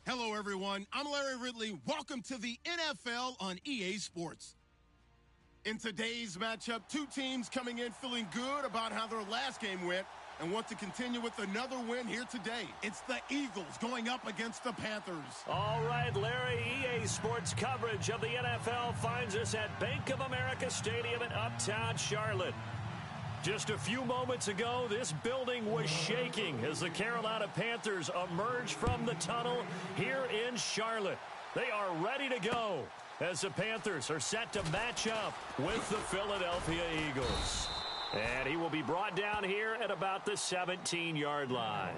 Hello, everyone. I'm Larry Ridley. Welcome to the NFL on EA Sports. In today's matchup, two teams coming in feeling good about how their last game went and want to continue with another win here today. It's the Eagles going up against the Panthers. All right, Larry, EA Sports coverage of the NFL finds us at Bank of America Stadium in Uptown Charlotte. Just a few moments ago, this building was shaking as the Carolina Panthers emerged from the tunnel here in Charlotte. They are ready to go as the Panthers are set to match up with the Philadelphia Eagles. And he will be brought down here at about the 17-yard line.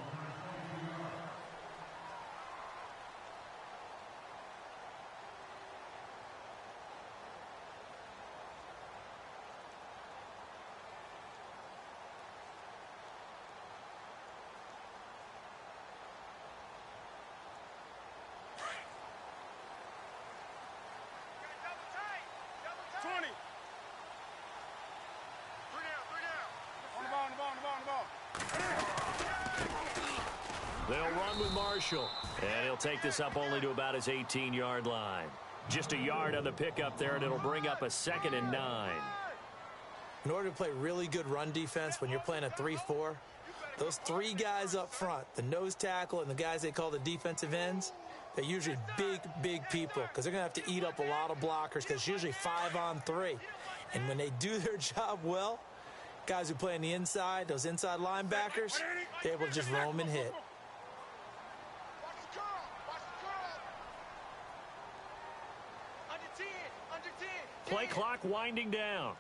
They'll run with Marshall, and he'll take this up only to about his 18-yard line. Just a yard on the pickup there, and it'll bring up a 2nd and 9. In order to play really good run defense when you're playing a 3-4, those three guys up front, the nose tackle and the guys they call the defensive ends, they're usually big people because they're going to have to eat up a lot of blockers because it's usually 5-on-3. And when they do their job well, guys who play on the inside, those inside linebackers, they're able to just roam and hit. Play clock winding down.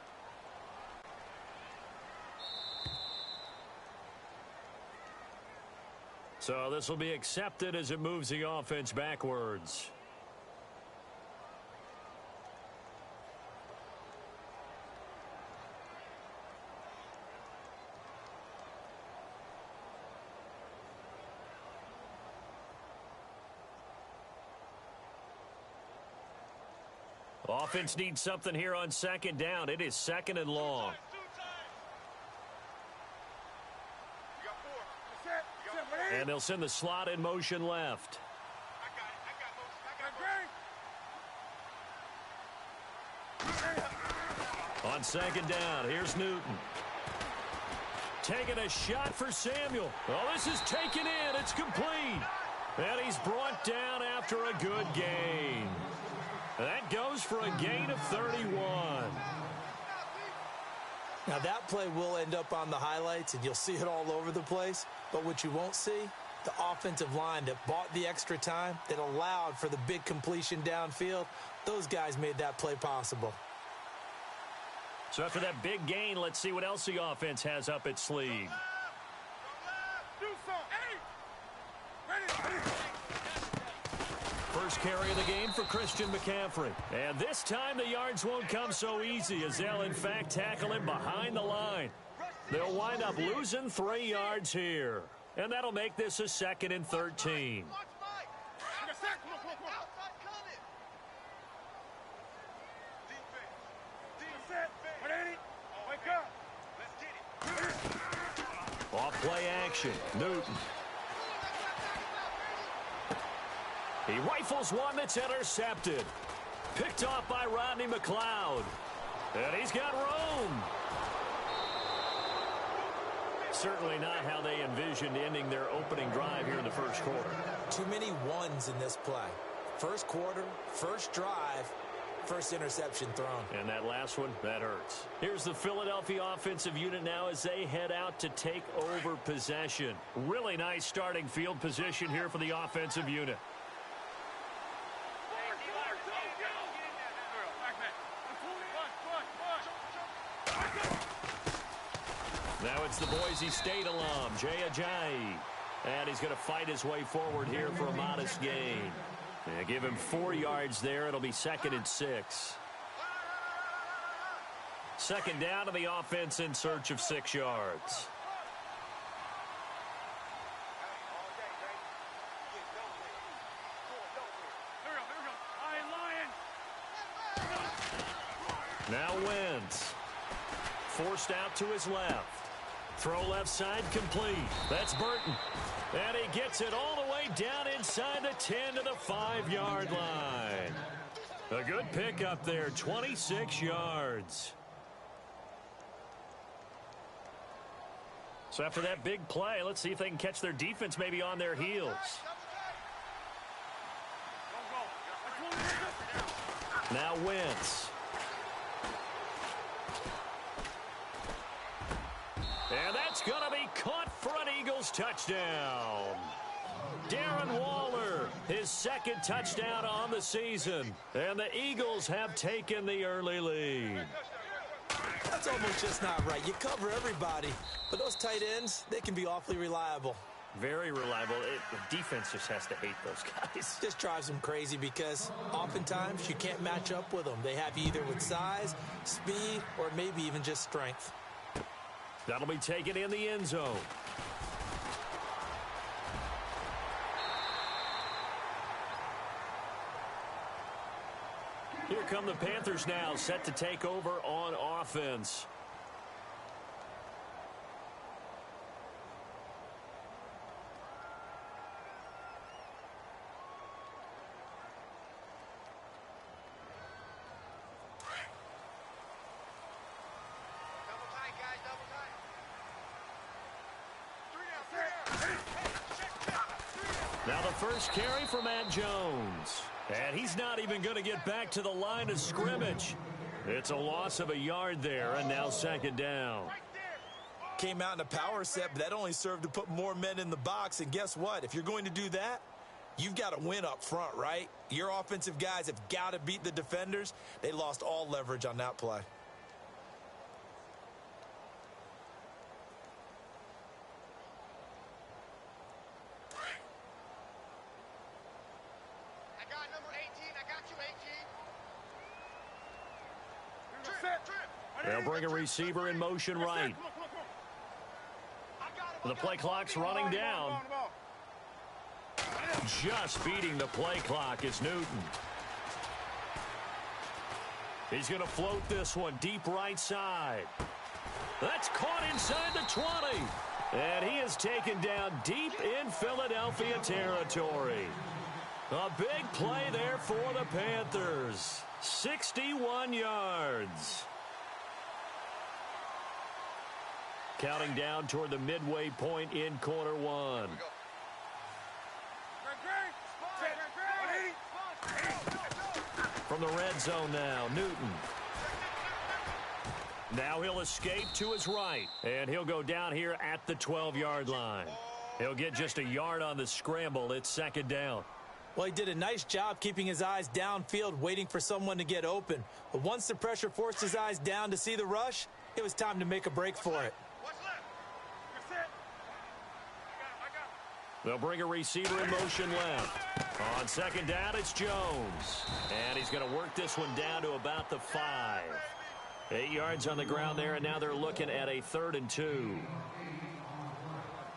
So this will be accepted as it moves the offense backwards. Offense needs something here on 2nd down. It is 2nd and long. And they'll send the slot in motion left. On 2nd down, here's Newton. Taking a shot for Samuel. Oh, this is taken in. It's complete. And he's brought down after a good gain. That goes for a gain of 31. Now, that play will end up on the highlights, and you'll see it all over the place. But what you won't see, the offensive line that bought the extra time, that allowed for the big completion downfield, those guys made that play possible. So after that big gain, let's see what else the offense has up its sleeve. First carry of the game for Christian McCaffrey. And this time the yards won't come so easy as they'll, in fact, tackle him behind the line. They'll wind up losing 3 yards here. And that'll make this a 2nd and 13. Off play action. Newton. He rifles one that's intercepted. Picked off by Rodney McLeod. And he's got room. Certainly not how they envisioned ending their opening drive here in the first quarter. Too many ones in this play. First quarter, first drive, first interception thrown. And that last one, that hurts. Here's the Philadelphia offensive unit now as they head out to take over possession. Really nice starting field position here for the offensive unit. Now it's the Boise State alum, Jay Ajayi. And he's going to fight his way forward here for a modest gain. Yeah, give him 4 yards there. It'll be 2nd and 6. 2nd down to the offense in search of 6 yards. Now Wentz. Forced out to his left. Throw left side complete. That's Burton. And he gets it all the way down inside the 10 to the 5-yard line. A good pickup there, 26 yards. So after that big play, let's see if they can catch their defense maybe on their heels. Now Wentz. And that's going to be caught for an Eagles touchdown. Darren Waller, his second touchdown on the season. And the Eagles have taken the early lead. That's almost just not right. You cover everybody, but those tight ends, they can be awfully reliable. Very reliable. The defense just has to hate those guys. Just drives them crazy because oftentimes you can't match up with them. They have you either with size, speed, or maybe even just strength. That'll be taken in the end zone. Here come the Panthers now, set to take over on offense. Now the first carry for Matt Jones. And he's not even going to get back to the line of scrimmage. It's a loss of a yard there, and now second down. Came out in a power set, but that only served to put more men in the box. And guess what? If you're going to do that, you've got to win up front, right? Your offensive guys have got to beat the defenders. They lost all leverage on that play. They'll bring a receiver in motion right. The play clock's running down. Just beating the play clock is Newton. He's going to float this one deep right side. That's caught inside the 20. And he is taken down deep in Philadelphia territory. A big play there for the Panthers. 61 yards. Counting down toward the midway point in quarter one. From the red zone now, Newton. Now he'll escape to his right, and he'll go down here at the 12-yard line. He'll get just a yard on the scramble. It's second down. Well, he did a nice job keeping his eyes downfield, waiting for someone to get open. But once the pressure forced his eyes down to see the rush, it was time to make a break for it. They'll bring a receiver in motion left. On second down, it's Jones. And he's going to work this one down to about the 5. 8 yards on the ground there, and now they're looking at a 3rd and 2.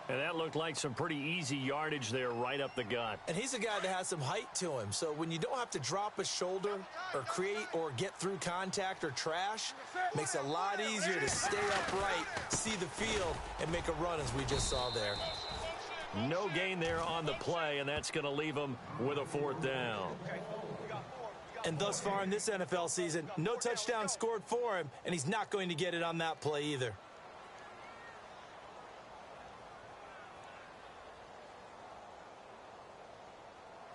And that looked like some pretty easy yardage there right up the gut. And he's a guy that has some height to him. So when you don't have to drop a shoulder or create or get through contact or trash, makes it a lot easier to stay upright, see the field, and make a run as we just saw there. No gain there on the play, and that's going to leave him with a 4th down. And thus far in this NFL season, no touchdown scored for him, and he's not going to get it on that play either.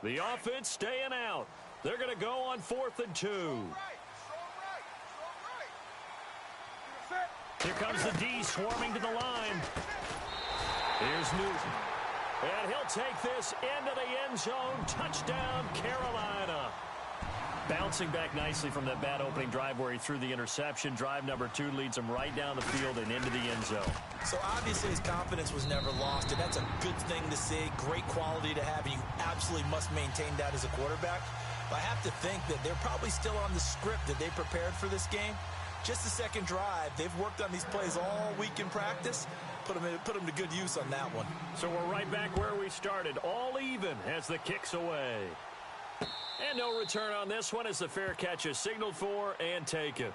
The offense staying out. They're going to go on 4th and 2. Here comes the D swarming to the line. Here's Newton. And he'll take this into the end zone. Touchdown, Carolina. Bouncing back nicely from that bad opening drive where he threw the interception. Drive number 2 leads him right down the field and into the end zone. So obviously his confidence was never lost, and that's a good thing to see. Great quality to have, and you absolutely must maintain that as a quarterback. But I have to think that they're probably still on the script that they prepared for this game. Just the second drive. They've worked on these plays all week in practice. Put them to good use on that one. So we're right back where we started. All even as the kick's away. And no return on this one as the fair catch is signaled for and taken.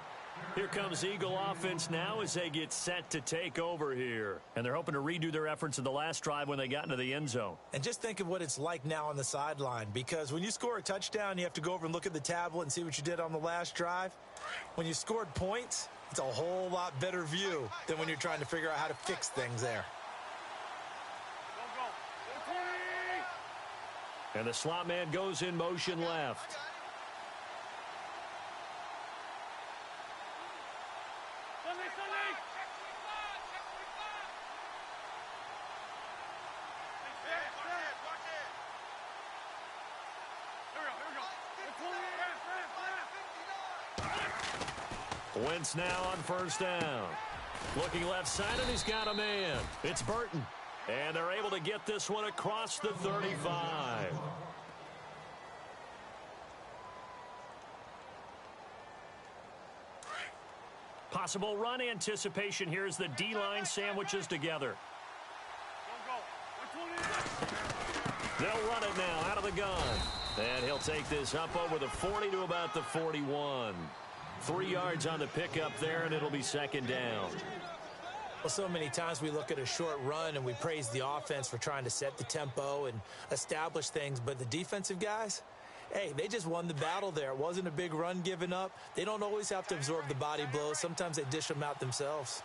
Here comes Eagle offense now as they get set to take over here. And they're hoping to redo their efforts in the last drive when they got into the end zone. And just think of what it's like now on the sideline, because when you score a touchdown, you have to go over and look at the tablet and see what you did on the last drive. When you scored points, it's a whole lot better view than when you're trying to figure out how to fix things there. And the slot man goes in motion left. Wentz now on first down. Looking left side, and he's got a man. It's Burton. And they're able to get this one across the 35. Possible run anticipation here as the D-line sandwiches together. They'll run it now out of the gun. And he'll take this up over the 40 to about the 41. 3 yards on the pickup there, and it'll be second down. Well, so many times we look at a short run and we praise the offense for trying to set the tempo and establish things, but the defensive guys, hey, they just won the battle there. It wasn't a big run given up. They don't always have to absorb the body blows. Sometimes they dish them out themselves.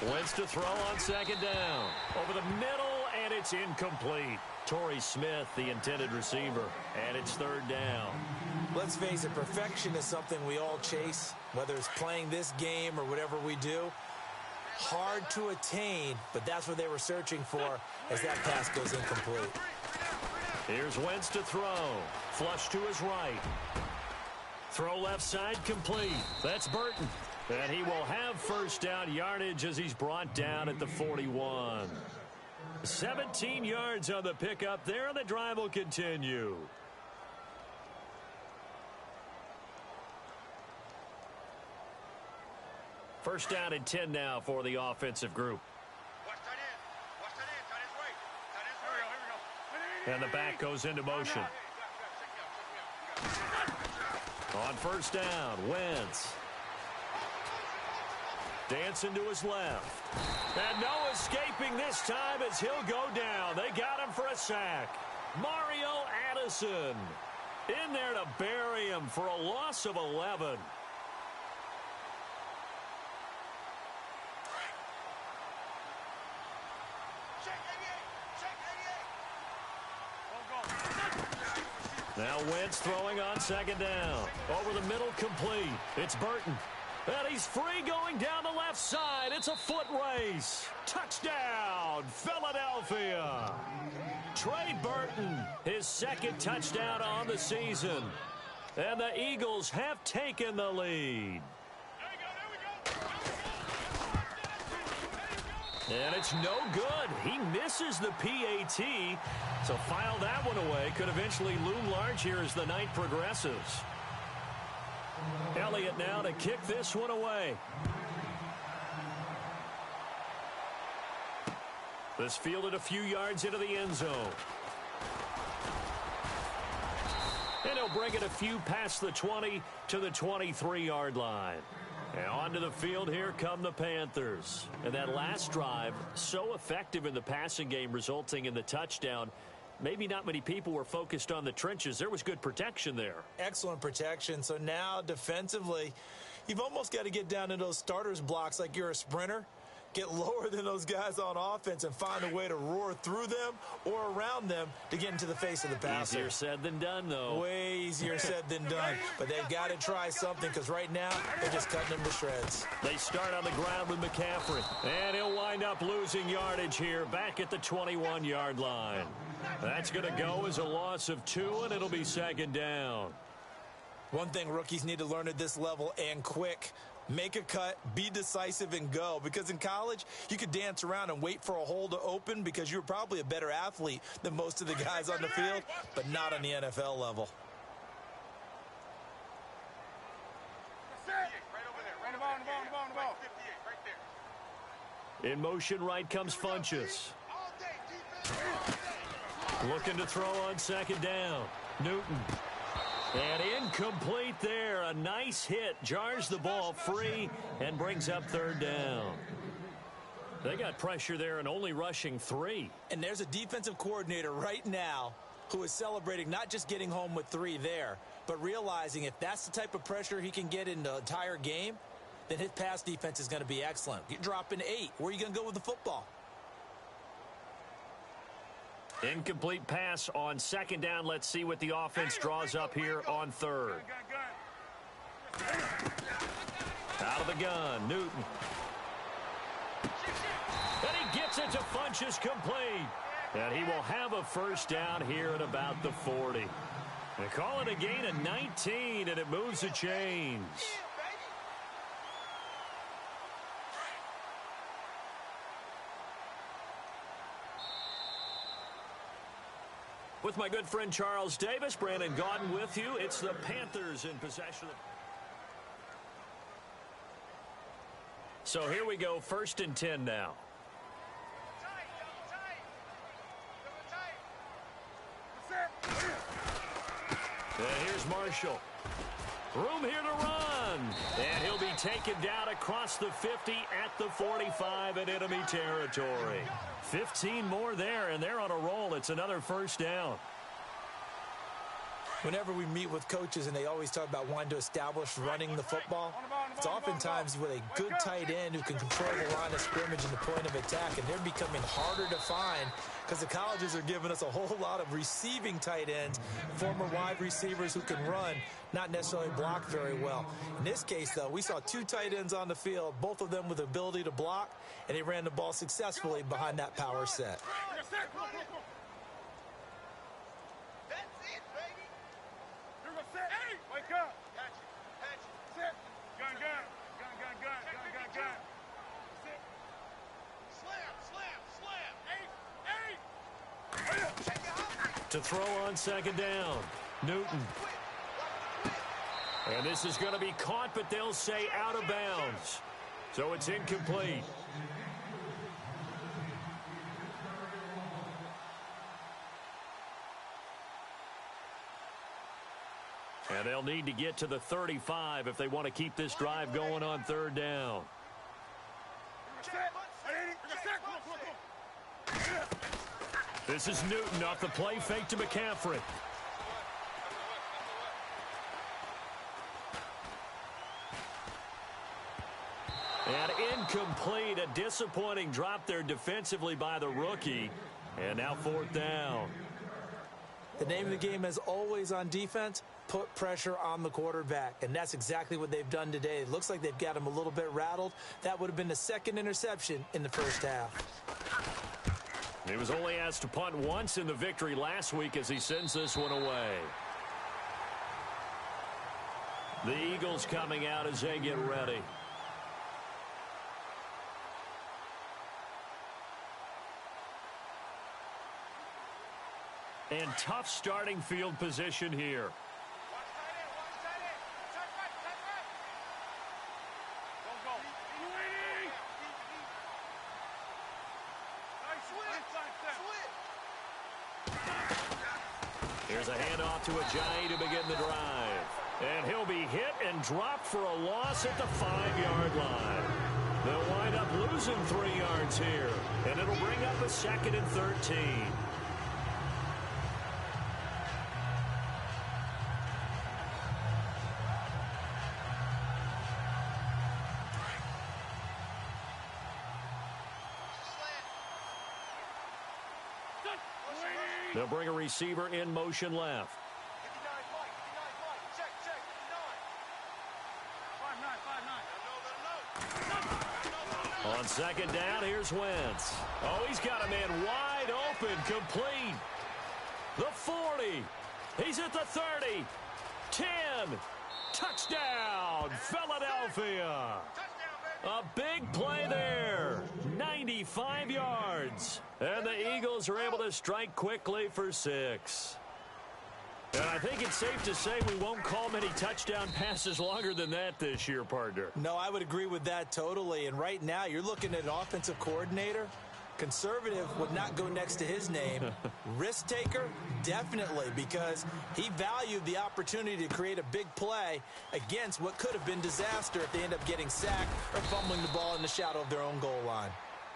Wentz to throw on second down. Over the middle, and it's incomplete. Torrey Smith, the intended receiver, and it's third down. Let's face it, perfection is something we all chase, whether it's playing this game or whatever we do. Hard to attain, but that's what they were searching for as that pass goes incomplete. Here's Wentz to throw. Flush to his right. Throw left side complete. That's Burton. And he will have first down yardage as he's brought down at the 41. 17 yards on the pickup there, and the drive will continue. First down and 10 now for the offensive group. And the back goes into motion. On first down, Wentz. Dancing to his left. And no escaping this time as he'll go down. They got him for a sack. Mario Addison in there to bury him for a loss of 11. Now Wentz throwing on second down. Over the middle, complete. It's Burton. And he's free going down the left side. It's a foot race. Touchdown, Philadelphia. Trey Burton, his second touchdown on the season. And the Eagles have taken the lead. And it's no good. He misses the PAT. So file that one away. Could eventually loom large here as the night progresses. Elliott now to kick this one away. This fielded a few yards into the end zone. And he'll bring it a few past the 20 to the 23-yard line. And onto the field, here come the Panthers. And that last drive, so effective in the passing game, resulting in the touchdown. Maybe not many people were focused on the trenches. There was good protection there. Excellent protection. So now, defensively, you've almost got to get down in those starters blocks like you're a sprinter. Get lower than those guys on offense and find a way to roar through them or around them to get into the face of the passer. Easier said than done, though. Way easier said than done. But they've got to try something because right now they're just cutting them to shreds. They start on the ground with McCaffrey. And he'll wind up losing yardage here back at the 21-yard line. That's going to go as a loss of 2, and it'll be second down. One thing rookies need to learn at this level, and quick: make a cut, be decisive, and go. Because in college, you could dance around and wait for a hole to open because you're probably a better athlete than most of the guys on the field, but not on the NFL level. In motion, right comes Funchess. Looking to throw on second down. Newton. And incomplete there. A nice hit. Jars the ball free and brings up third down. They got pressure there and only rushing 3. And there's a defensive coordinator right now who is celebrating not just getting home with 3 there, but realizing if that's the type of pressure he can get in the entire game, then his pass defense is going to be excellent. You're dropping 8. Where are you going to go with the football? Incomplete pass on second down. Let's see what the offense draws up here on third. Out of the gun, Newton. And he gets it to Funchess complete. And he will have a first down here at about the 40. They call it a gain of 19, and it moves the chains. With my good friend Charles Davis, Brandon Gaudin with you. It's the Panthers in possession. So here we go, 1st and 10 now. And here's Marshall. Room here to run. And he'll be taken down across the 50 at the 45 in enemy territory. 15 more there, and they're on a roll. It's another first down. Whenever we meet with coaches and they always talk about wanting to establish running the football, it's oftentimes with a good tight end who can control the line of scrimmage and the point of attack, and they're becoming harder to find because the colleges are giving us a whole lot of receiving tight ends, former wide receivers who can run, not necessarily block very well. In this case, though, we saw 2 tight ends on the field, both of them with the ability to block, and they ran the ball successfully behind that power set. To throw on second down, Newton. And this is going to be caught, but they'll say out of bounds. So it's incomplete. And they'll need to get to the 35 if they want to keep this drive going on third down. This is Newton off the play fake to McCaffrey. And incomplete. A disappointing drop there defensively by the rookie. And now 4th down. The name of the game, as always on defense, put pressure on the quarterback. And that's exactly what they've done today. It looks like they've got him a little bit rattled. That would have been the 2nd interception in the first half. He was only asked to punt once in the victory last week as he sends this one away. The Eagles coming out as they get ready. And tough starting field position here. Here's a handoff to Ajayi to begin the drive. And he'll be hit and dropped for a loss at the 5-yard line. They'll wind up losing 3 yards here. And it'll bring up a 2nd and 13. They'll bring a receiver in motion left. On second down, here's Wentz. Oh, he's got a man wide open, complete. The 40. He's at the 30. 10. Touchdown, Philadelphia. A big play there. 95 yards. And the Eagles are able to strike quickly for 6. And I think it's safe to say we won't call many touchdown passes longer than that this year, partner. No, I would agree with that totally. And right now, you're looking at an offensive coordinator Conservative would not go next to his name. Risk taker, definitely, because he valued the opportunity to create a big play against what could have been disaster if they end up getting sacked or fumbling the ball in the shadow of their own goal line.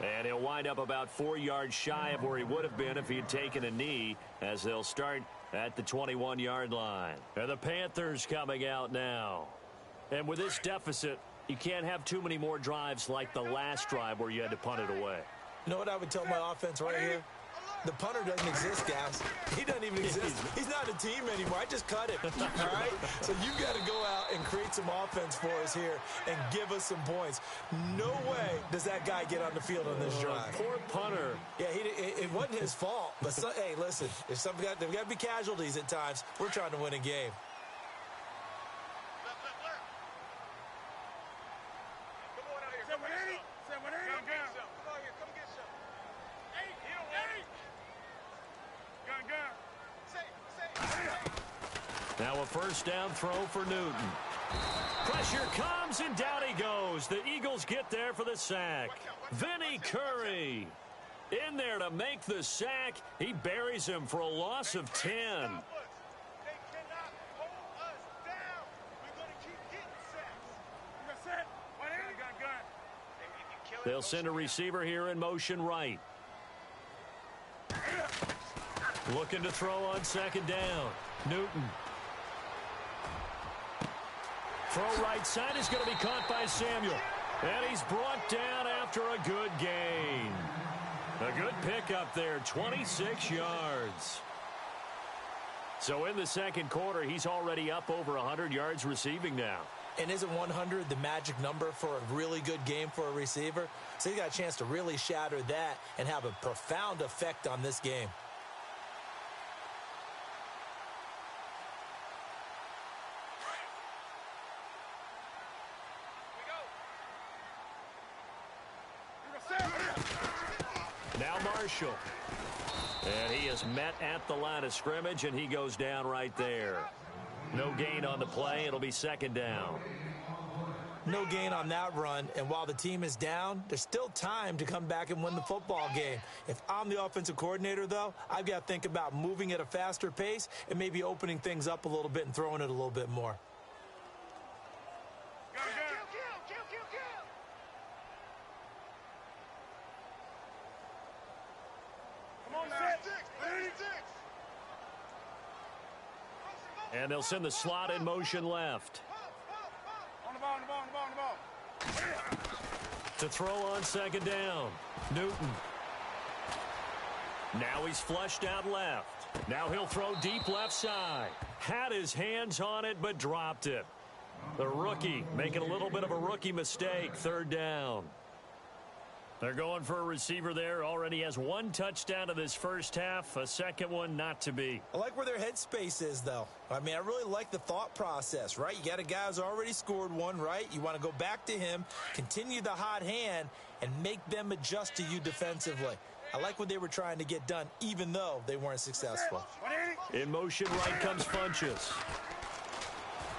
And he'll wind up about 4 yards shy of where he would have been if he had taken a knee, as they'll start at the 21-yard line. And the Panthers coming out now. And with this deficit, you can't have too many more drives like the last drive where you had to punt it away. You know what I would tell my offense right here? The punter doesn't exist, guys. He doesn't even exist. He's not a team anymore. I just cut it, all right? So you got to go out and create some offense for us here and give us some points. No way does that guy get on the field on this drive. Poor punter. Yeah, it wasn't his fault. But, hey, listen, if there've got to be casualties at times. We're trying to win a game. Now a first down throw for Newton. Pressure comes, and down he goes. The Eagles get there for the sack. Vinny Curry in there to make the sack. He buries him for a loss of 10. They'll send a receiver here in motion right. Looking to throw on second down. Newton. Throw right side is going to be caught by Samuel. And he's brought down after a good gain. A good pickup there, 26 yards. So in the second quarter, he's already up over 100 yards receiving now. And isn't 100 the magic number for a really good game for a receiver? So he got a chance to really shatter that and have a profound effect on this game. Now Marshall. And he is met at the line of scrimmage, and he goes down right there. No gain on the play. It'll be second down. No gain on that run, and while the team is down, there's still time to come back and win the football game. If I'm the offensive coordinator, though, I've got to think about moving at a faster pace and maybe opening things up a little bit and throwing it a little bit more. And they'll send the slot in motion left. On the ball. To throw on second down. Newton. Now he's flushed out left. Now he'll throw deep left side. Had his hands on it, but dropped it. The rookie making a little bit of a rookie mistake. Third down. They're going for a receiver there. Already has one touchdown in this first half. A second one not to be. I like where their headspace is, though. I mean, I really like the thought process, right? You got a guy who's already scored one, right? You want to go back to him, continue the hot hand, and make them adjust to you defensively. I like what they were trying to get done, even though they weren't successful. In motion right comes Funchess.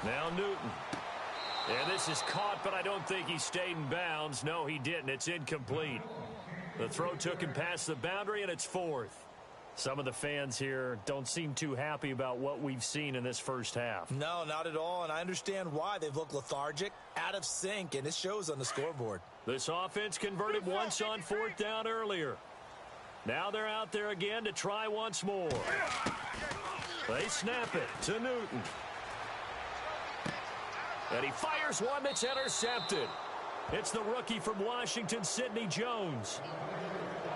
Now Newton. And this is caught, but I don't think he stayed in bounds. No, he didn't. It's incomplete. The throw took him past the boundary, and it's fourth. Some of the fans here don't seem too happy about what we've seen in this first half. No, not at all, and I understand why. They've looked lethargic, out of sync, and it shows on the scoreboard. This offense converted once on fourth down earlier. Now they're out there again to try once more. They snap it to Newton. And he fires one that's intercepted. It's the rookie from Washington, Sidney Jones.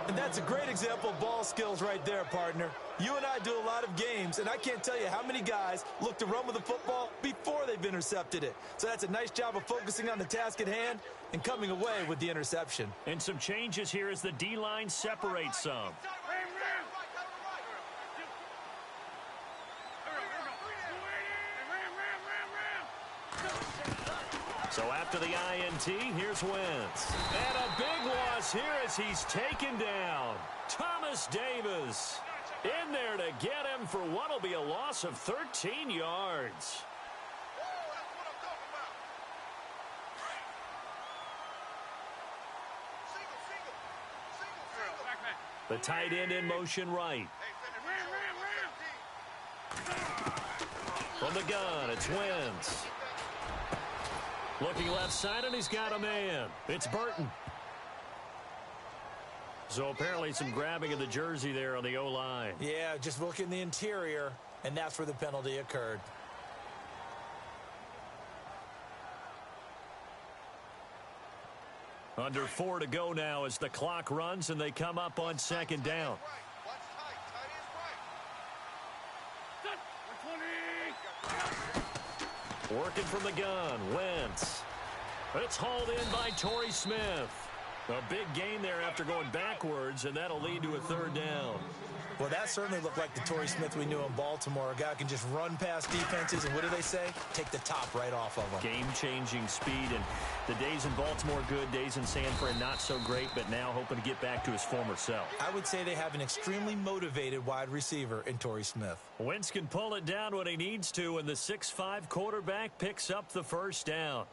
And that's a great example of ball skills right there, partner. You and I do a lot of games, and I can't tell you how many guys look to run with the football before they've intercepted it. So that's a nice job of focusing on the task at hand and coming away with the interception. And some changes here as the D-line separates some. So after the INT, here's Wentz. And a big loss here as he's taken down. Thomas Davis in there to get him for what will be a loss of 13 yards. The tight end in motion right. From the gun, it's Wentz. Looking left side, and he's got a man. It's Burton. So apparently some grabbing of the jersey there on the O-line. Yeah, just look in the interior, and that's where the penalty occurred. Under 4 to go now as the clock runs, and they come up on second down. Working from the gun, Wentz. It's hauled in by Torrey Smith. A big gain there after going backwards, and that'll lead to a third down. Well, that certainly looked like the Torrey Smith we knew in Baltimore. A guy who can just run past defenses, and what do they say? Take the top right off of them. Game-changing speed, and the days in Baltimore good, days in San Fran not so great, but now hoping to get back to his former self. I would say they have an extremely motivated wide receiver in Torrey Smith. Wentz can pull it down when he needs to, and the 6'5" quarterback picks up the first down.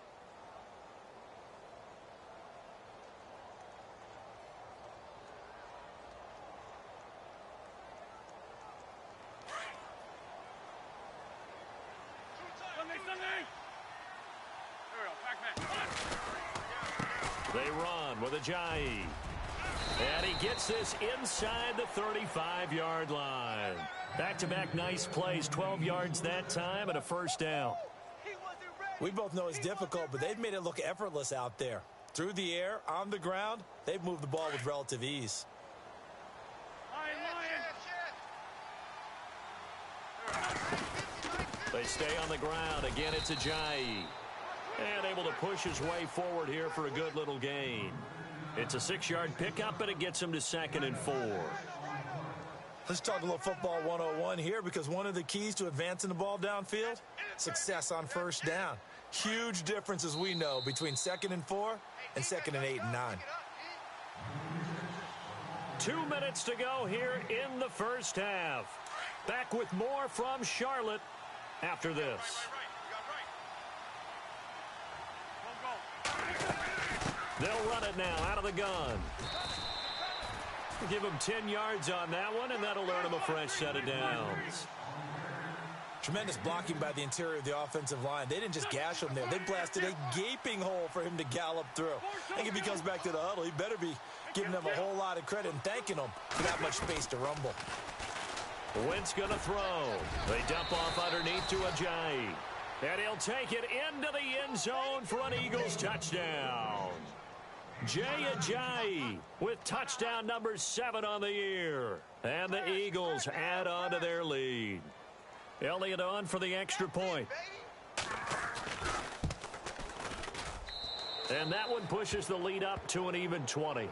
They run with Ajayi. And he gets this inside the 35-yard line. Back-to-back nice plays, 12 yards that time, and a first down. We both know it's difficult, but they've made it look effortless out there. Through the air, on the ground, they've moved the ball with relative ease. They stay on the ground. Again, it's Ajayi. And able to push his way forward here for a good little gain. It's a 6-yard pickup, and it gets him to 2nd and 4. Let's talk a little football 101 here, because one of the keys to advancing the ball downfield, success on first down. Huge difference, as we know, between 2nd and 4 and 2nd and 8 and 9. 2 minutes to go here in the first half. Back with more from Charlotte after this. They'll run it now out of the gun. Give him 10 yards on that one, and that'll earn him a fresh set of downs. Tremendous blocking by the interior of the offensive line. They didn't just gash him there. They blasted a gaping hole for him to gallop through. I think if he comes back to the huddle, he better be giving them a whole lot of credit and thanking them for that much space to rumble. Wentz going to throw. They dump off underneath to Ajayi. And he'll take it into the end zone for an Eagles touchdown. Jay Ajayi with touchdown number 7 on the year. And the Eagles add on to their lead. Elliott on for the extra point. And that one pushes the lead up to an even 20.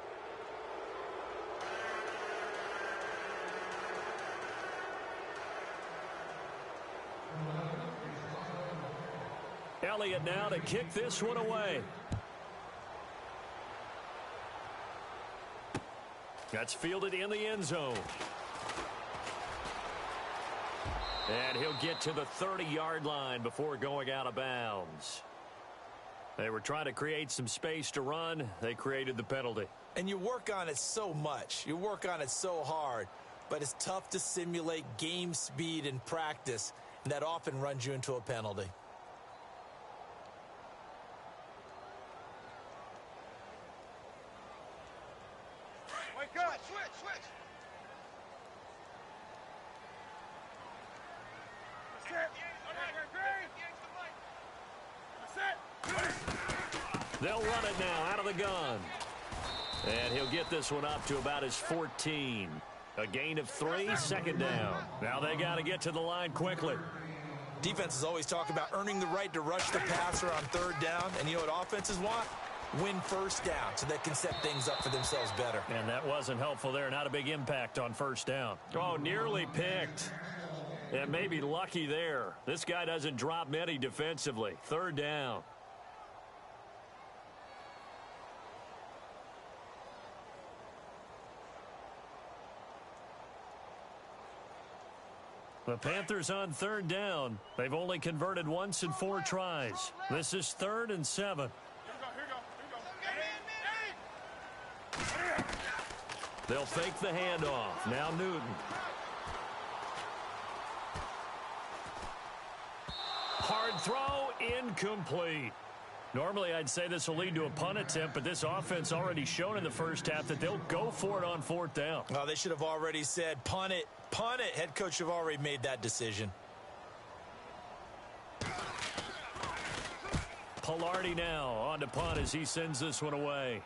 Elliott now to kick this one away. That's fielded in the end zone. And he'll get to the 30-yard line before going out of bounds. They were trying to create some space to run. They created the penalty. And you work on it so much. You work on it so hard. But it's tough to simulate game speed in practice. And that often runs you into a penalty. They'll run it now out of the gun. And he'll get this one up to about his 14. A gain of 3, 2nd down. Now they got to get to the line quickly. Defenses always talk about earning the right to rush the passer on 3rd down. And you know what offenses want? Win first down so they can set things up for themselves better. And that wasn't helpful there. Not a big impact on 1st down. Oh, nearly picked. And maybe lucky there. This guy doesn't drop many defensively. 3rd down. The Panthers on 3rd down. They've only converted once in 4 tries. This is 3rd and 7. They'll fake the handoff. Now Newton. Hard throw, incomplete. Normally, I'd say this will lead to a punt attempt, but this offense already shown in the first half that they'll go for it on 4th down. Well, they should have already said, punt it, punt it. Head coach should have already made that decision. Pilardi now on to punt as he sends this one away.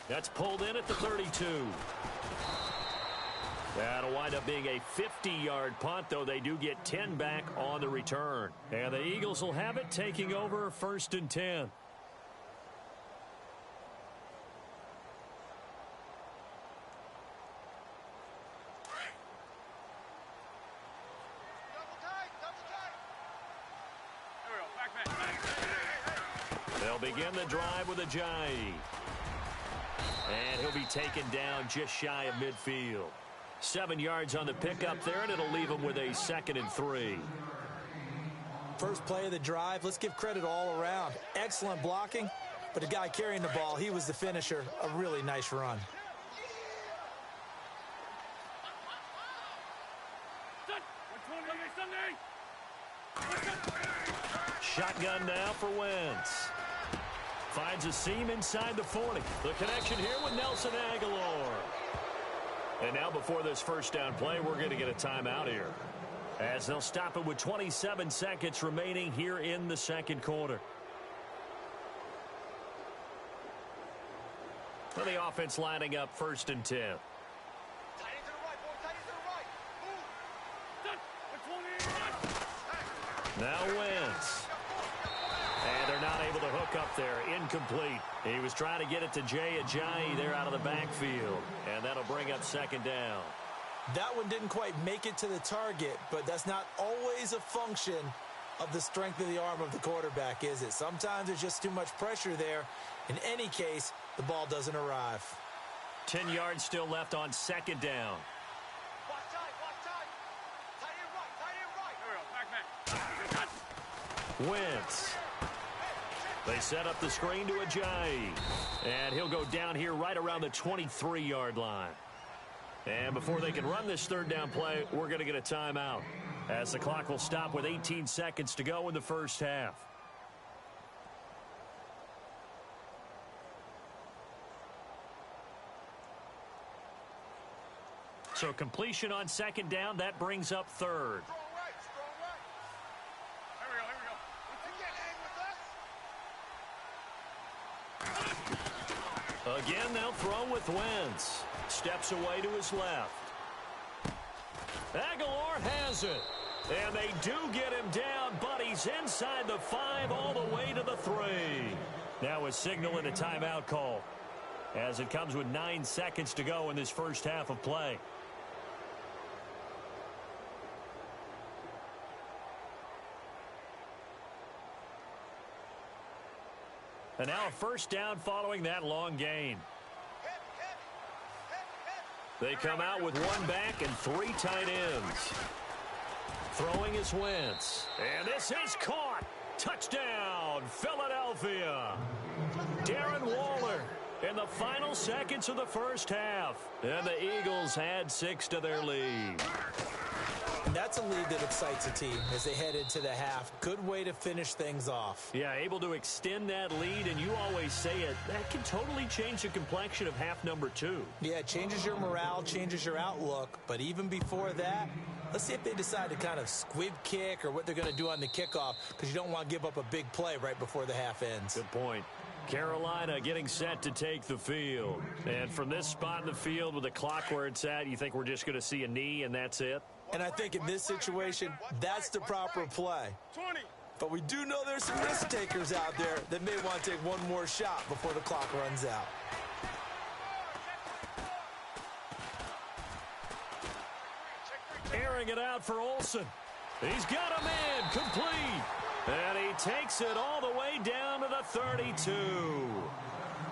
That's pulled in at the 32. That'll wind up being a 50-yard punt, though they do get 10 back on the return. And the Eagles will have it, taking over 1st and 10. They'll begin the drive with Ajayi. And he'll be taken down just shy of midfield. 7 yards on the pickup there, and it'll leave him with a 2nd and 3. First play of the drive, let's give credit all around. Excellent blocking, but the guy carrying the ball, he was the finisher. A really nice run. Shotgun now for Wentz. Finds a seam inside the 40. The connection here with Nelson Aguilar. And now before this first down play, we're going to get a timeout here, as they'll stop it with 27 seconds remaining here in the second quarter. For the offense lining up 1st and 10. Now Wentz. And they're not able to hook up there. Incomplete. He was trying to get it to Jay Ajayi there out of the backfield. And that'll bring up 2nd down. That one didn't quite make it to the target, but that's not always a function of the strength of the arm of the quarterback, is it? Sometimes there's just too much pressure there. In any case, the ball doesn't arrive. 10 yards still left on 2nd down. Wentz. They set up the screen to Ajayi. And he'll go down here right around the 23-yard line. And before they can run this 3rd down play, we're going to get a timeout, as the clock will stop with 18 seconds to go in the first half. So completion on 2nd down, that brings up 3rd. Again, they'll throw with Wentz. Steps away to his left. Aguilar has it. And they do get him down, but he's inside the 5 all the way to the 3. Now a signal and a timeout call, as it comes with 9 seconds to go in this first half of play. And now a 1st down following that long gain. They come out with 1 back and 3 tight ends. Throwing is Wentz. And this is caught. Touchdown, Philadelphia. Darren Waller in the final seconds of the first half. And the Eagles add 6 to their lead. That's a lead that excites a team as they head into the half. Good way to finish things off. Yeah, able to extend that lead, and you always say it, that can totally change the complexion of half number 2. Yeah, it changes your morale, changes your outlook. But even before that, let's see if they decide to kind of squib kick or what they're going to do on the kickoff, because you don't want to give up a big play right before the half ends. Good point. Carolina getting set to take the field. And from this spot in the field with the clock where it's at, you think we're just going to see a knee and that's it? And I think in this situation, that's the proper play. But we do know there's some risk takers out there that may want to take one more shot before the clock runs out. Airing it out for Olsen. He's got a man, complete. And he takes it all the way down to the 32.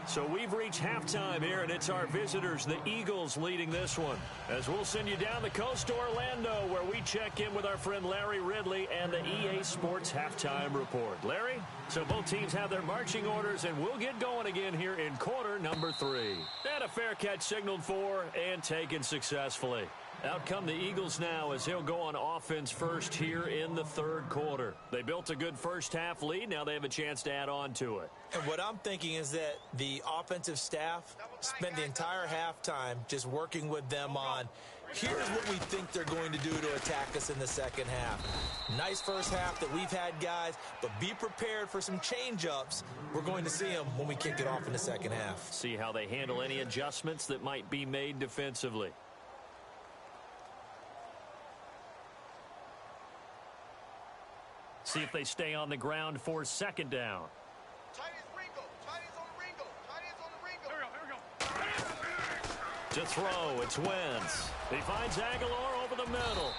So we've reached halftime here, and it's our visitors, the Eagles, leading this one. As we'll send you down the coast to Orlando, where we check in with our friend Larry Ridley and the EA Sports Halftime Report. Larry, so both teams have their marching orders, and we'll get going again here in quarter number 3. And a fair catch signaled for and taken successfully. Out come the Eagles now as he'll go on offense first here in the third quarter. They built a good first half lead. Now they have a chance to add on to it. And what I'm thinking is that the offensive staff spent the entire halftime just working with them on, here's what we think they're going to do to attack us in the second half. Nice first half that we've had, guys, but be prepared for some change-ups. We're going to see them when we kick it off in the second half. See how they handle any adjustments that might be made defensively. See if they stay on the ground for second down. To throw, it's Wentz. He finds Aguilar over the middle.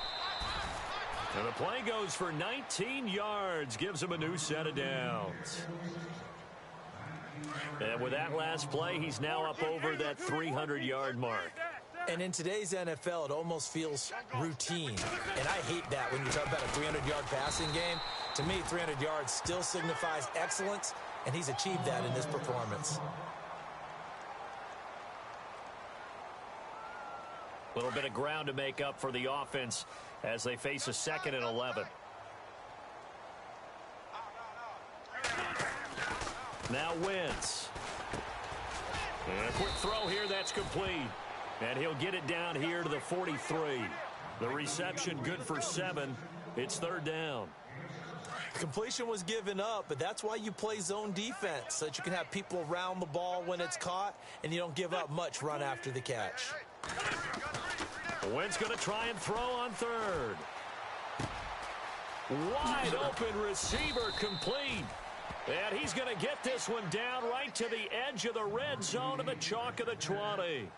And the play goes for 19 yards, gives him a new set of downs. And with that last play, he's now up over that 300-yard mark. And in today's NFL, it almost feels routine. And I hate that when you talk about a 300-yard passing game. To me, 300 yards still signifies excellence, and he's achieved that in this performance. A little bit of ground to make up for the offense as they face a 2nd and 11. Now Wentz. And a quick throw here, that's complete. And he'll get it down here to the 43. The reception good for 7. It's third down. Completion was given up, but that's why you play zone defense, so that you can have people around the ball when it's caught, and you don't give up much run after the catch. Wentz going to try and throw on third. Wide open receiver complete. And he's going to get this one down right to the edge of the red zone of the chalk of the 20.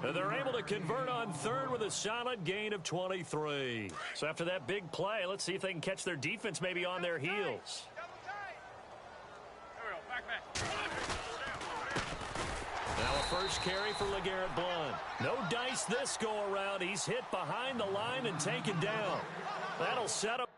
And they're able to convert on third with a solid gain of 23. So after that big play, let's see if they can catch their defense maybe on their heels. Now a first carry for LeGarrette Blount. No dice this go around. He's hit behind the line and taken down. That'll set up.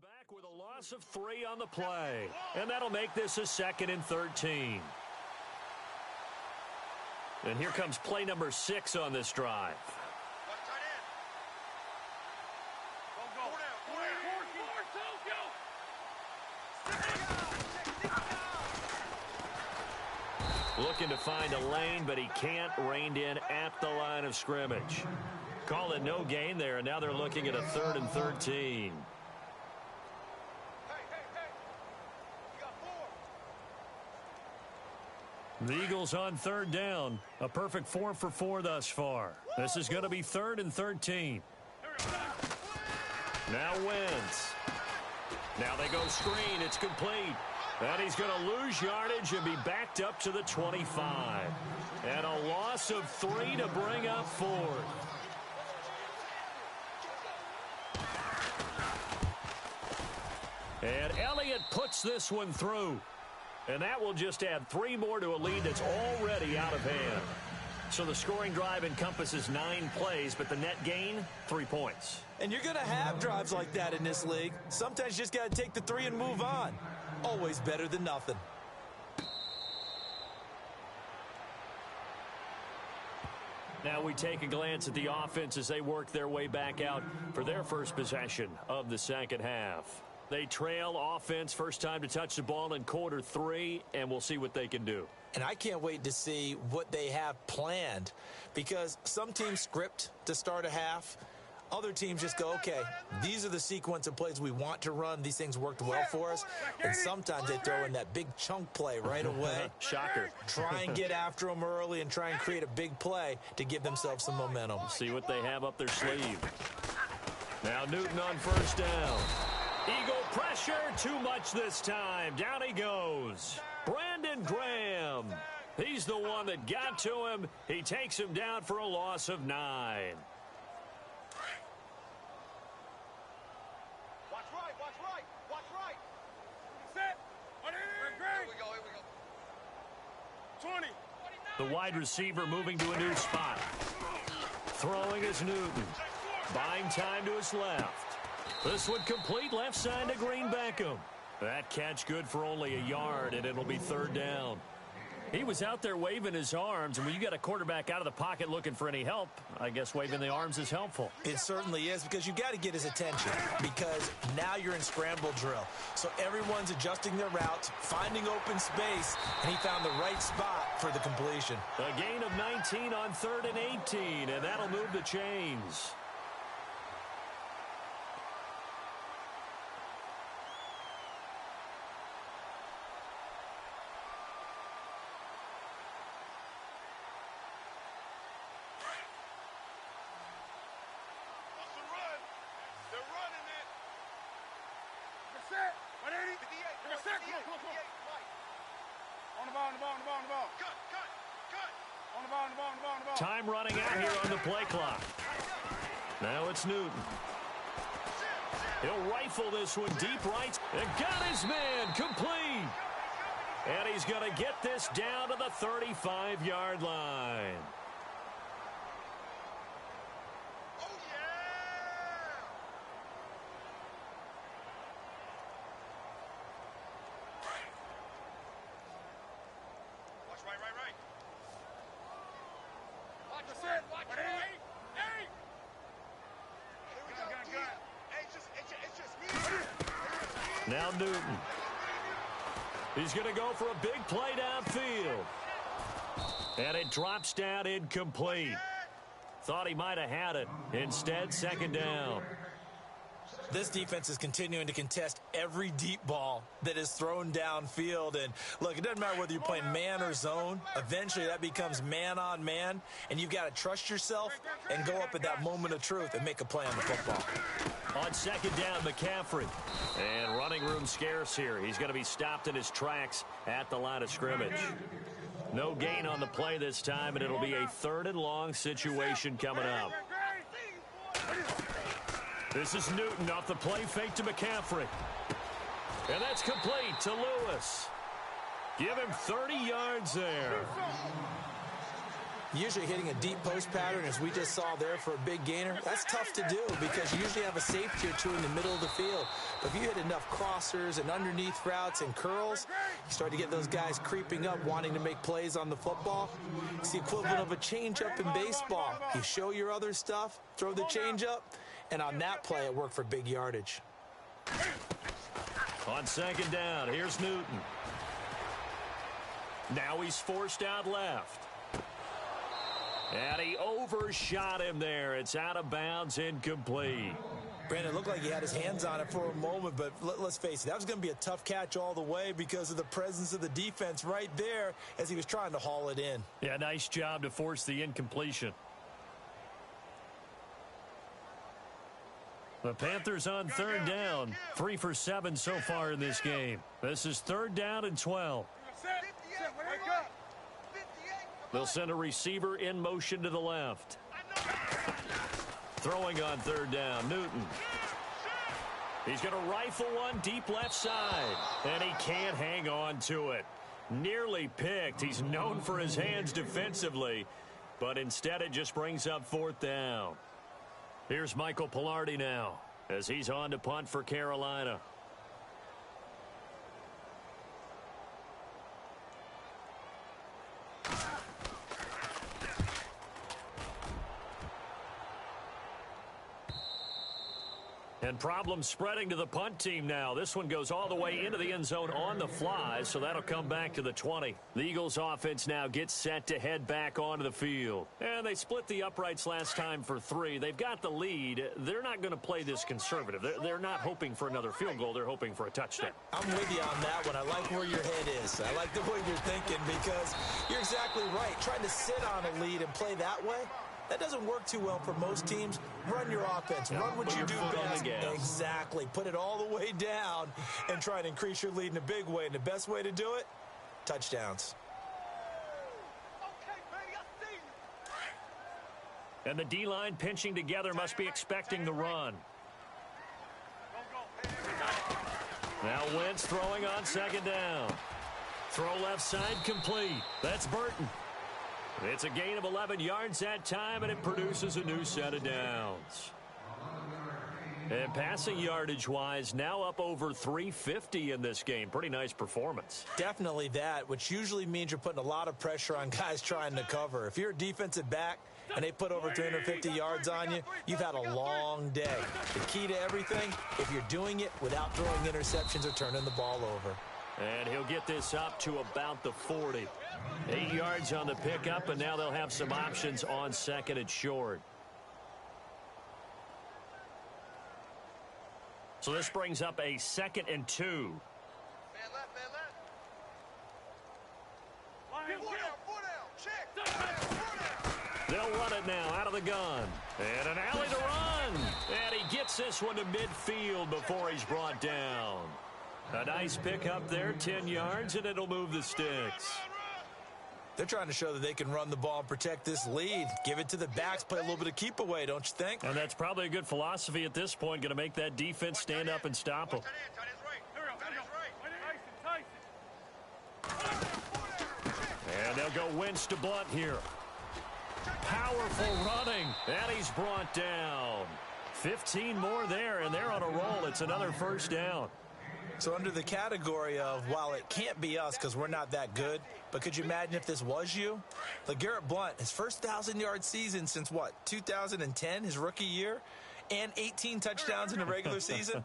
Back with a loss of 3 on the play. And that'll make this a 2nd and 13. And here comes play number 6 on this drive. Looking to find a lane, but he can't. Reined in at the line of scrimmage. Call it no gain there, and now they're looking at a 3rd and 13. The Eagles on third down. A perfect 4 for 4 thus far. This is going to be 3rd and 13. Now Wentz. Now they go screen. It's complete. And he's going to lose yardage and be backed up to the 25. And a loss of 3 to bring up 4th. And Elliott puts this one through. And that will just add 3 more to a lead that's already out of hand. So the scoring drive encompasses 9 plays, but the net gain, 3 points. And you're going to have drives like that in this league. Sometimes you just got to take the 3 and move on. Always better than nothing. Now we take a glance at the offense as they work their way back out for their first possession of the second half. They trail offense, first time to touch the ball in quarter 3, and we'll see what they can do. And I can't wait to see what they have planned, because some teams script to start a half. Other teams just go, okay, these are the sequence of plays we want to run. These things worked well for us. And sometimes they throw in that big chunk play right away. Shocker. Try and get after them early and try and create a big play to give themselves some momentum. See what they have up their sleeve. Now Newton on first down. Eagle pressure. pressure, too much this time. Down he goes. Brandon Graham. He's the one that got to him. He takes him down for a loss of 9. Watch right, watch right, watch right. Set. Here we go, here we go. 20. The wide receiver moving to a new spot. Throwing is Newton. Buying time to his left. This one complete left side to Green Beckham. That catch good for only a yard, and it'll be 3rd down. He was out there waving his arms, and when you got a quarterback out of the pocket looking for any help, I guess waving the arms is helpful. It certainly is, because you got to get his attention, because now you're in scramble drill. So everyone's adjusting their routes, finding open space, and he found the right spot for the completion. A gain of 19 on 3rd and 18, and that'll move the chains. Time running out here on the play clock. Now it's Newton. He'll rifle this one deep right. And got his man complete. And he's going to get this down to the 35-yard line. Now Newton. He's going to go for a big play downfield. And it drops down incomplete. Thought he might have had it. Instead, 2nd down. This defense is continuing to contest every deep ball that is thrown downfield. And look, it doesn't matter whether you're playing man or zone. Eventually, that becomes man on man. And you've got to trust yourself and go up at that moment of truth and make a play on the football. On 2nd down, McCaffrey. And running room scarce here. He's going to be stopped in his tracks at the line of scrimmage. No gain on the play this time, and it'll be a 3rd and long situation coming up. This is Newton off the play fake to McCaffrey. And that's complete to Lewis. Give him 30 yards there. Usually hitting a deep post pattern, as we just saw there for a big gainer, that's tough to do because you usually have a safety or two in the middle of the field. But if you hit enough crossers and underneath routes and curls, you start to get those guys creeping up, wanting to make plays on the football. It's the equivalent of a changeup in baseball. You show your other stuff, throw the changeup, and on that play, it worked for big yardage. On 2nd down, here's Newton. Now he's forced out left. And he overshot him there. It's out of bounds, incomplete. Brandon, it looked like he had his hands on it for a moment, but let's face it, that was going to be a tough catch all the way because of the presence of the defense right there as he was trying to haul it in. Yeah, nice job to force the incompletion. The Panthers on 3rd down, 3 for 7 so far in this game. This is 3rd down and 12. They'll send a receiver in motion to the left. Throwing on 3rd down, Newton. He's going to rifle one deep left side, and he can't hang on to it. Nearly picked. He's known for his hands defensively, but instead it just brings up 4th down. Here's Michael Pilardi now as he's on to punt for Carolina. And problems spreading to the punt team now. This one goes all the way into the end zone on the fly, so that'll come back to the 20. The Eagles offense now gets set to head back onto the field. And they split the uprights last time for 3. They've got the lead. They're not going to play this conservative. They're not hoping for another field goal. They're hoping for a touchdown. I'm with you on that one. I like where your head is. I like the way you're thinking because you're exactly right. Trying to sit on a lead and play that way, That doesn't work too well for most teams. Run your offense. Run what you do best. Exactly. Put it all the way down and try and increase your lead in a big way. And the best way to do it, touchdowns. And the D-line pinching together must be expecting the run. Now Wentz throwing on second down. Throw left side complete. That's Burton. It's a gain of 11 yards that time, and it produces a new set of downs. And passing yardage-wise, now up over 350 in this game. Pretty nice performance. Definitely that, which usually means you're putting a lot of pressure on guys trying to cover. If you're a defensive back and they put over 350 yards on you, you've had a long day. The key to everything, if you're doing it without throwing interceptions or turning the ball over. And he'll get this up to about the 40. 8 yards on the pickup, and now they'll have some options on second and short. So this brings up a 2nd and 2. Man left. Foot down. Check. They'll run it now out of the gun. And an alley to run. And he gets this one to midfield before he's brought down. A nice pickup there, 10 yards, and it'll move the sticks. They're trying to show that they can run the ball and protect this lead. Give it to the backs, play a little bit of keep away, don't you think? And that's probably a good philosophy at this point, going to make that defense stand up and stop them. And they'll go Wentz to Blunt here. Powerful running, and he's brought down. 15 more there, and they're on a roll. It's another first down. So under the category of, while it can't be us because we're not that good, but could you imagine if this was you? LeGarrette Blount, his first 1,000-yard season since, what, 2010, his rookie year, and 18 touchdowns in the regular season,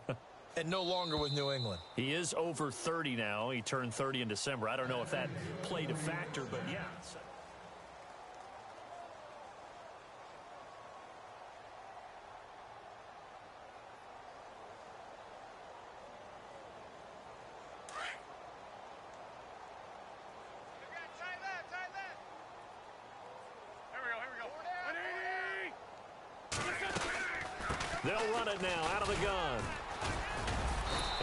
and no longer with New England. He is over 30 now. He turned 30 in December. I don't know if that played a factor, but yeah. They'll run it now out of the gun.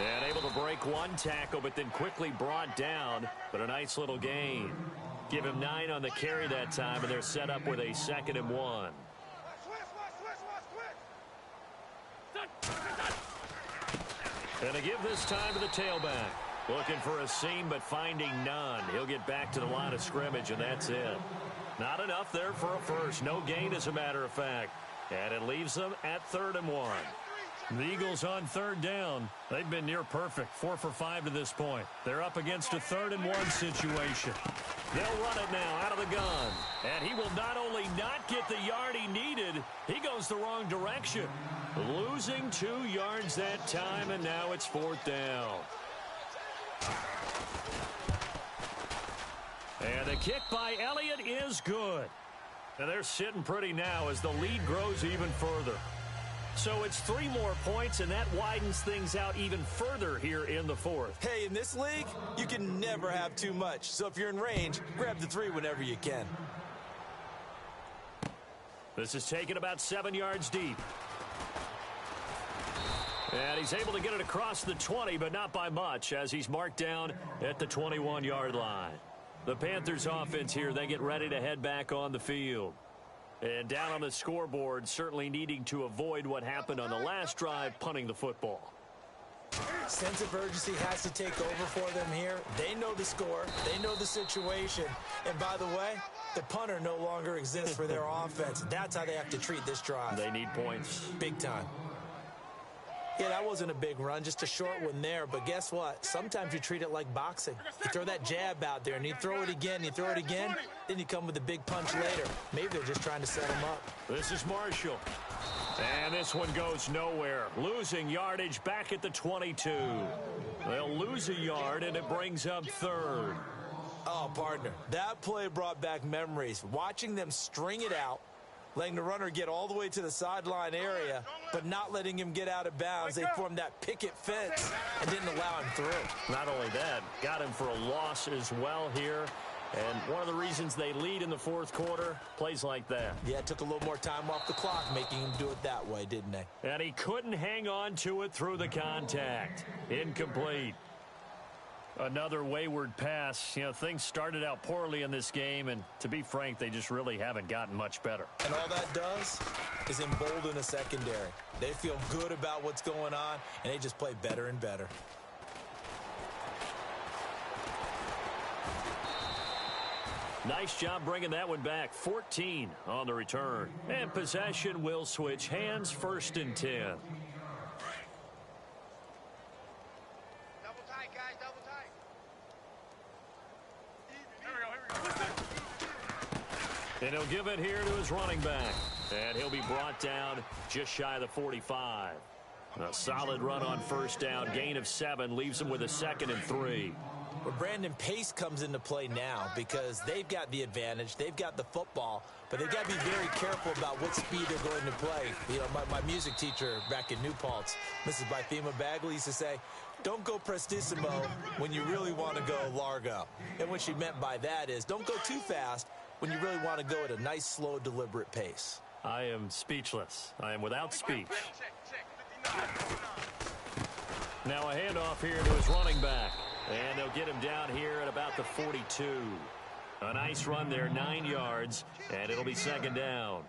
And able to break one tackle, but then quickly brought down. But a nice little gain. Give him 9 on the carry that time, and they're set up with a 2nd and 1. And to give this time to the tailback. Looking for a seam, but finding none. He'll get back to the line of scrimmage, and that's it. Not enough there for a first. No gain, as a matter of fact. And it leaves them at 3rd and 1. The Eagles on 3rd down. They've been near perfect. 4 for 5 to this point. They're up against a 3rd and 1 situation. They'll run it now out of the gun. And he will not only not get the yard he needed, he goes the wrong direction. Losing 2 yards that time, and now it's 4th down. And the kick by Elliott is good. And they're sitting pretty now as the lead grows even further. So it's 3 more points, and that widens things out even further here in the 4th. Hey, in this league, you can never have too much. So if you're in range, grab the 3 whenever you can. This is taken about 7 yards deep. And he's able to get it across the 20, but not by much, as he's marked down at the 21-yard line. The Panthers offense here, they get ready to head back on the field. And down on the scoreboard, certainly needing to avoid what happened on the last drive, punting the football. Sense of urgency has to take over for them here. They know the score. They know the situation. And by the way, the punter no longer exists for their offense. That's how they have to treat this drive. They need points. Big time. Yeah, that wasn't a big run, just a short one there. But guess what? Sometimes you treat it like boxing. You throw that jab out there, and you throw it again, then you come with a big punch later. Maybe they're just trying to set him up. This is Marshall. And this one goes nowhere. Losing yardage back at the 22. They'll lose a yard, and it brings up 3rd. Oh, partner, that play brought back memories. Watching them string it out, letting the runner get all the way to the sideline area, but not letting him get out of bounds. They formed that picket fence and didn't allow him through. Not only that, got him for a loss as well here. And one of the reasons they lead in the fourth quarter, plays like that. Yeah, it took a little more time off the clock, making him do it that way, didn't they? And he couldn't hang on to it through the contact. Incomplete. Another wayward pass. You know, things started out poorly in this game, and to be frank, they just really haven't gotten much better. And all that does is embolden a secondary. They feel good about what's going on, and they just play better and better. Nice job bringing that one back. 14 on the return. And possession will switch hands, 1st and 10. Double tight, guys, double tight. Here we go. And he'll give it here to his running back. And he'll be brought down just shy of the 45. A solid run on 1st down. Gain of 7 leaves him with a 2nd and 3. Well, Brandon, pace comes into play now because they've got the advantage. They've got the football, but they've got to be very careful about what speed they're going to play. You know, my music teacher back in New Paltz, Mrs. Bythema Bagley, used to say, don't go prestissimo when you really want to go largo. And what she meant by that is don't go too fast when you really want to go at a nice, slow, deliberate pace. I am speechless. I am without speech. Now a handoff here to his running back. And they'll get him down here at about the 42. A nice run there, 9 yards, and it'll be 2nd down.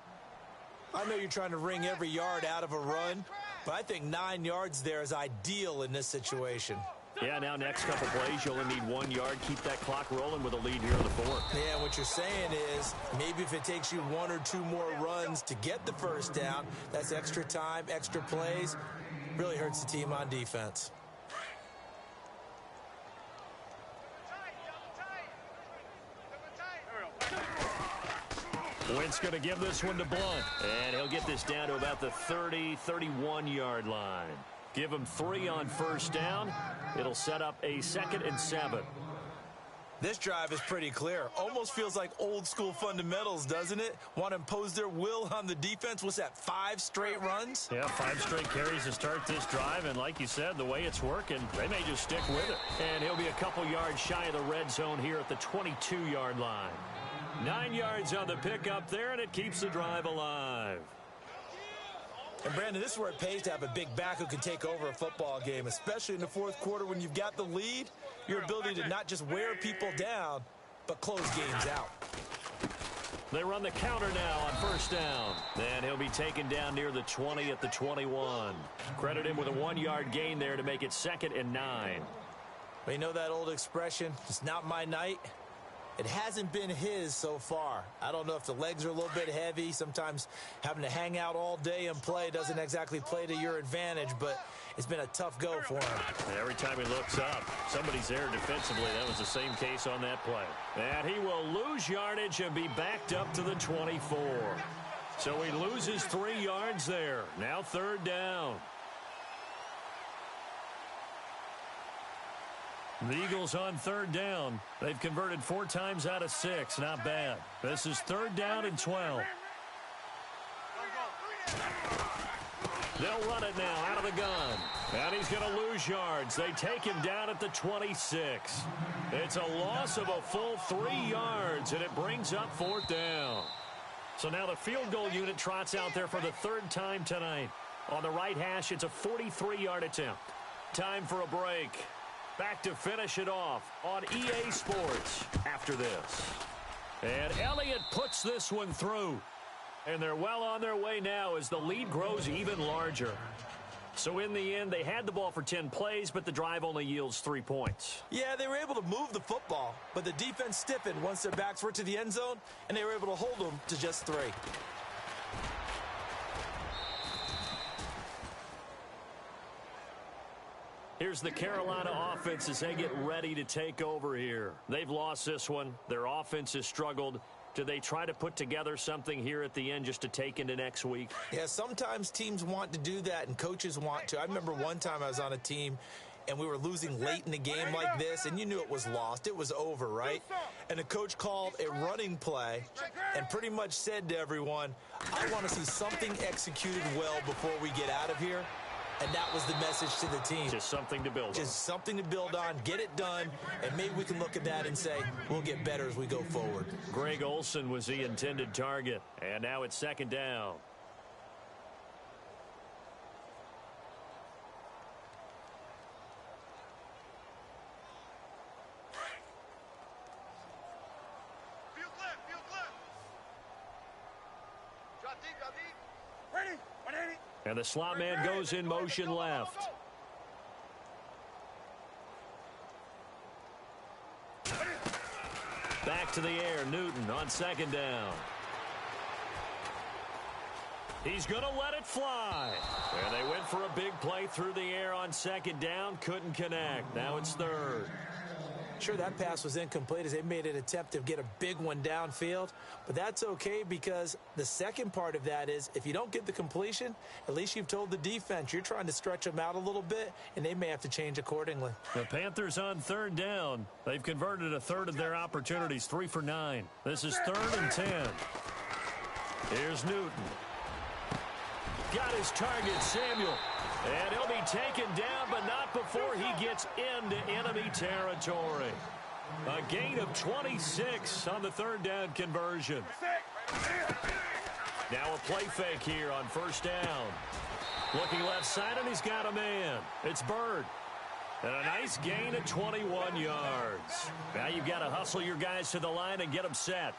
I know you're trying to wring every yard out of a run, but I think 9 yards there is ideal in this situation. Yeah, now next couple plays, you only need 1 yard. Keep that clock rolling with a lead here in the 4th. Yeah, what you're saying is maybe if it takes you 1 or 2 more runs to get the 1st down, that's extra time, extra plays, really hurts the team on defense. Wentz going to give this one to Blunt. And he'll get this down to about the 30, 31-yard line. Give him 3 on 1st down. It'll set up a 2nd and 7. This drive is pretty clear. Almost feels like old school fundamentals, doesn't it? Want to impose their will on the defense. What's that, 5 straight runs? Yeah, 5 straight carries to start this drive. And like you said, the way it's working, they may just stick with it. And he'll be a couple yards shy of the red zone here at the 22-yard line. 9 yards on the pickup there, and it keeps the drive alive. And, Brandon, this is where it pays to have a big back who can take over a football game, especially in the 4th quarter when you've got the lead. Your ability to not just wear people down, but close games out. They run the counter now on 1st down. And he'll be taken down near the 20 at the 21. Credit him with a 1-yard gain there to make it 2nd and 9. Well, you know that old expression, it's not my night? It hasn't been his so far. I don't know if the legs are a little bit heavy. Sometimes having to hang out all day and play doesn't exactly play to your advantage, but it's been a tough go for him. Every time he looks up, somebody's there defensively. That was the same case on that play. And he will lose yardage and be backed up to the 24. So he loses 3 yards there. Now 3rd down. The Eagles on 3rd down. They've converted 4 times out of 6. Not bad. This is 3rd down and 12. They'll run it now out of the gun. And he's going to lose yards. They take him down at the 26. It's a loss of a full 3 yards, and it brings up 4th down. So now the field goal unit trots out there for the 3rd time tonight. On the right hash, it's a 43-yard attempt. Time for a break. Back to finish it off on EA Sports after this. And Elliott puts this one through. And they're well on their way now as the lead grows even larger. So in the end, they had the ball for 10 plays, but the drive only yields 3 points. Yeah, they were able to move the football, but the defense stiffened once their backs were to the end zone, and they were able to hold them to just 3. Here's the Carolina offense as they get ready to take over here. They've lost this one. Their offense has struggled. Do they try to put together something here at the end just to take into next week? Yeah, sometimes teams want to do that and coaches want to. I remember one time I was on a team and we were losing late in the game like this, and you knew it was lost. It was over, right? And the coach called a running play and pretty much said to everyone, I want to see something executed well before we get out of here. And that was the message to the team. Just something to build on. Just something to build on, get it done, and maybe we can look at that and say, we'll get better as we go forward. Greg Olsen was the intended target, and now it's second down. And the slot man goes in motion left. Back to the air, Newton on second down. He's going to let it fly. And they went for a big play through the air on second down. Couldn't connect. Now it's third. Sure, that pass was incomplete as they made an attempt to get a big one downfield. But that's okay because the second part of that is if you don't get the completion, at least you've told the defense you're trying to stretch them out a little bit, and they may have to change accordingly. The Panthers on third down. They've converted a third of their opportunities, 3 for 9. This is 3rd and 10. Here's Newton. Got his target, Samuel. And he'll be taken down, but not before he gets into enemy territory. A gain of 26 on the third down conversion. Now a play fake here on first down. Looking left side, and he's got a man. It's Bird. And a nice gain of 21 yards. Now you've got to hustle your guys to the line and get them set.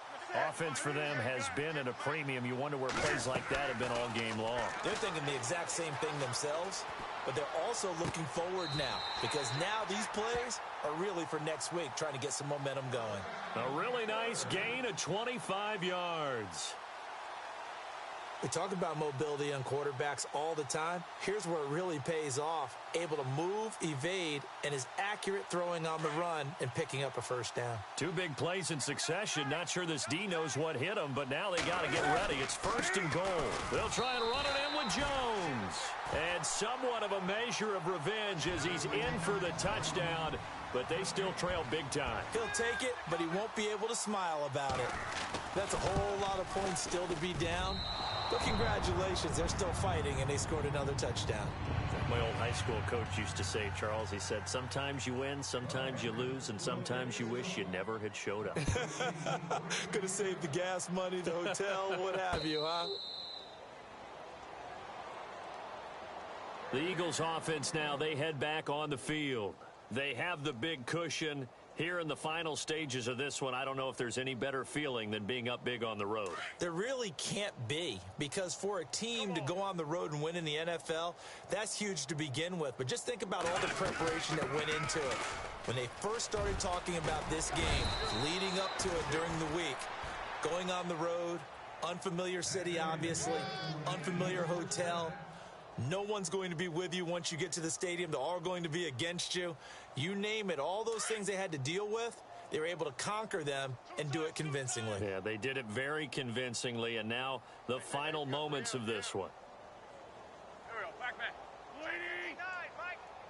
Offense for them has been at a premium. You wonder where plays like that have been all game long. They're thinking the exact same thing themselves, but they're also looking forward now because now these plays are really for next week, trying to get some momentum going. A really nice gain of 25 yards. We talk about mobility on quarterbacks all the time. Here's where it really pays off. Able to move, evade, and is accurate throwing on the run and picking up a first down. 2 big plays in succession. Not sure this D knows what hit him, but now they got to get ready. It's 1st and goal. They'll try and run it in with Jones. And somewhat of a measure of revenge as he's in for the touchdown, but they still trail big time. He'll take it, but he won't be able to smile about it. That's a whole lot of points still to be down. But congratulations, they're still fighting, and they scored another touchdown. My old high school coach used to say, Charles, he said, sometimes you win, sometimes you lose, and sometimes you wish you never had showed up. Could have saved the gas money, the hotel, what have you, huh? The Eagles offense now, they head back on the field. They have the big cushion. Here in the final stages of this one, I don't know if there's any better feeling than being up big on the road. There really can't be, because for a team to go on the road and win in the NFL, that's huge to begin with. But just think about all the preparation that went into it. When they first started talking about this game, leading up to it during the week, going on the road, unfamiliar city, obviously, unfamiliar hotel. No one's going to be with you once you get to the stadium. They're all going to be against you. You name it, all those things they had to deal with, they were able to conquer them and do it convincingly. Yeah, they did it very convincingly, and now the final moments of this one. Here we go, back man. 59,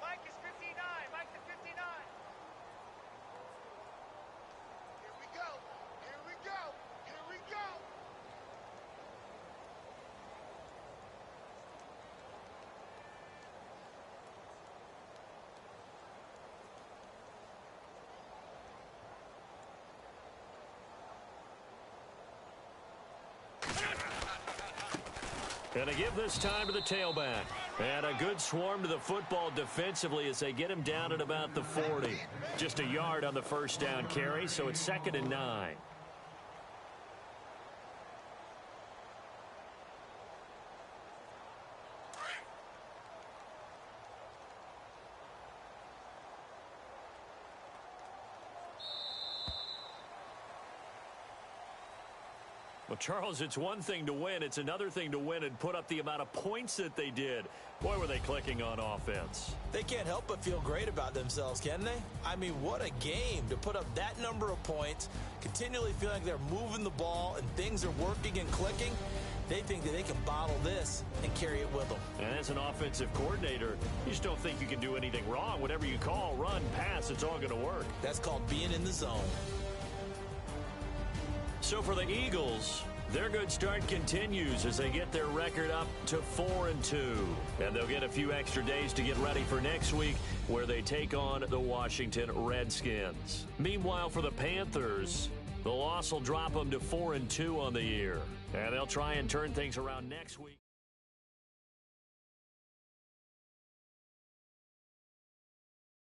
Mike is 59, Mike the 59. Here we go, here we go, here we go. And they give this time to the tailback. And a good swarm to the football defensively as they get him down at about the 40. Just a yard on the first down carry, so it's 2nd and 9. Well, Charles, it's one thing to win. It's another thing to win and put up the amount of points that they did. Boy, were they clicking on offense. They can't help but feel great about themselves, can they? I mean, what a game to put up that number of points, continually feeling like they're moving the ball and things are working and clicking. They think that they can bottle this and carry it with them. And as an offensive coordinator, you just don't think you can do anything wrong. Whatever you call, run, pass, it's all going to work. That's called being in the zone. So for the Eagles, Their good start continues as they get their record up to 4-2. And they'll get a few extra days to get ready for next week, where they take on the Washington Redskins. Meanwhile, for the Panthers, the loss will drop them to 4-2 on the year. And they'll try and turn things around next week.